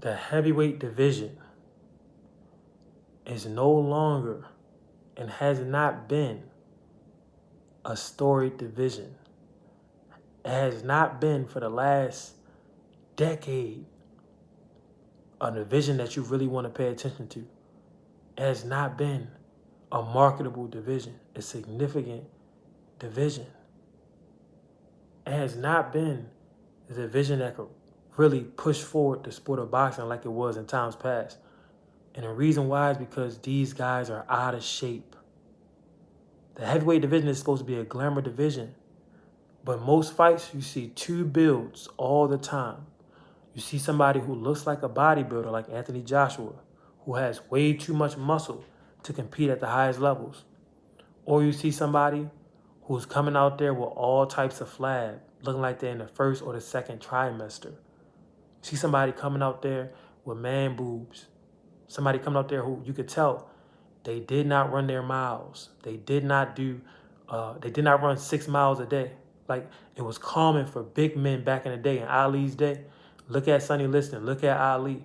the heavyweight division is no longer and has not been a storied division. It has not been for the last decade a division that you really want to pay attention to. It has not been a marketable division, a significant division. It has not been the division that could really push forward the sport of boxing like it was in times past. And the reason why is because these guys are out of shape. The heavyweight division is supposed to be a glamour division, but most fights you see two builds all the time. You see somebody who looks like a bodybuilder like Anthony Joshua, who has way too much muscle to compete at the highest levels. Or you see somebody who's coming out there with all types of flab, looking like they're in the first or the second trimester. You see somebody coming out there with man boobs. Somebody coming out there who you could tell they did not run their miles. They did not run 6 miles a day. Like it was common for big men back in the day, in Ali's day. Look at Sonny Liston. Look at Ali.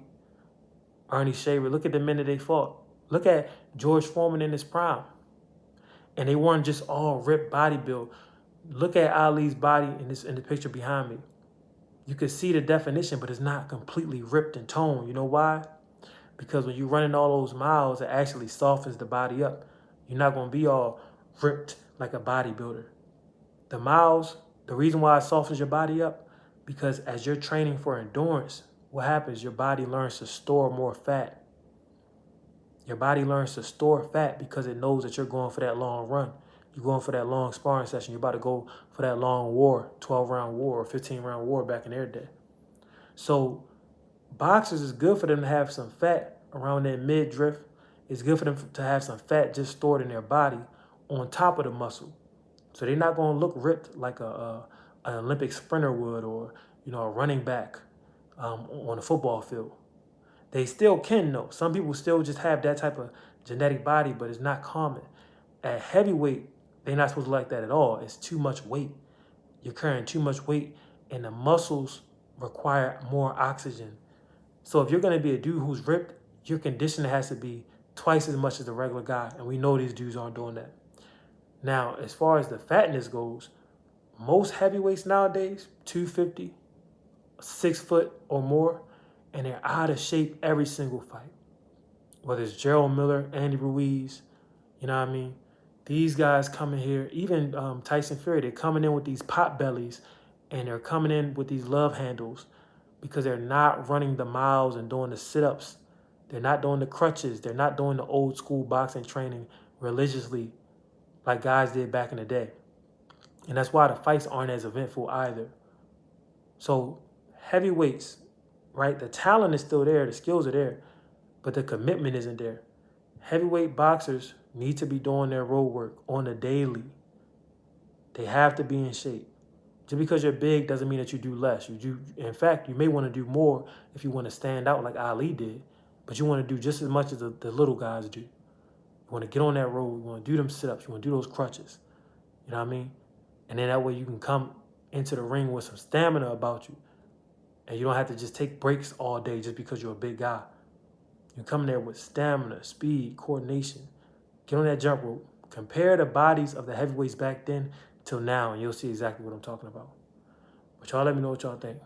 Ernie Shaver. Look at the men that they fought. Look at George Foreman in his prime. And they weren't just all ripped bodybuild. Look at Ali's body in the picture behind me. You can see the definition, but it's not completely ripped and toned. You know why? Because when you're running all those miles, it actually softens the body up. You're not going to be all ripped like a bodybuilder. The miles, the reason why it softens your body up, because as you're training for endurance, what happens? Your body learns to store more fat. Your body learns to store fat because it knows that you're going for that long run. You're going for that long sparring session. You're about to go for that long war, 12-round war or 15-round war back in their day. So boxers, is good for them to have some fat around their midriff. It's good for them to have some fat just stored in their body on top of the muscle. So they're not going to look ripped like an Olympic sprinter would, or a running back on a football field. They still can though. Some people still just have that type of genetic body, but it's not common. At heavyweight, they're not supposed to like that at all. It's too much weight. You're carrying too much weight, and the muscles require more oxygen. So if you're going to be a dude who's ripped, your conditioning has to be twice as much as the regular guy, and we know these dudes aren't doing that. Now, as far as the fatness goes, most heavyweights nowadays, 250, 6 foot or more, and they're out of shape every single fight. Whether it's Gerald Miller, Andy Ruiz, you know what I mean? These guys coming here, even Tyson Fury, they're coming in with these pot bellies, and they're coming in with these love handles because they're not running the miles and doing the sit-ups. They're not doing the crutches. They're not doing the old school boxing training religiously like guys did back in the day. And that's why the fights aren't as eventful either. So heavyweights, right? The talent is still there. The skills are there, but the commitment isn't there. Heavyweight boxers need to be doing their road work on a daily. They have to be in shape. Just because you're big doesn't mean that you do less. In fact, you may want to do more if you want to stand out like Ali did, but you want to do just as much as the little guys do. You want to get on that road. You want to do them sit-ups. You want to do those crutches. You know what I mean? And then that way you can come into the ring with some stamina about you. And you don't have to just take breaks all day just because you're a big guy. You come there with stamina, speed, coordination. Get on that jump rope. Compare the bodies of the heavyweights back then till now, and you'll see exactly what I'm talking about. But y'all let me know what y'all think.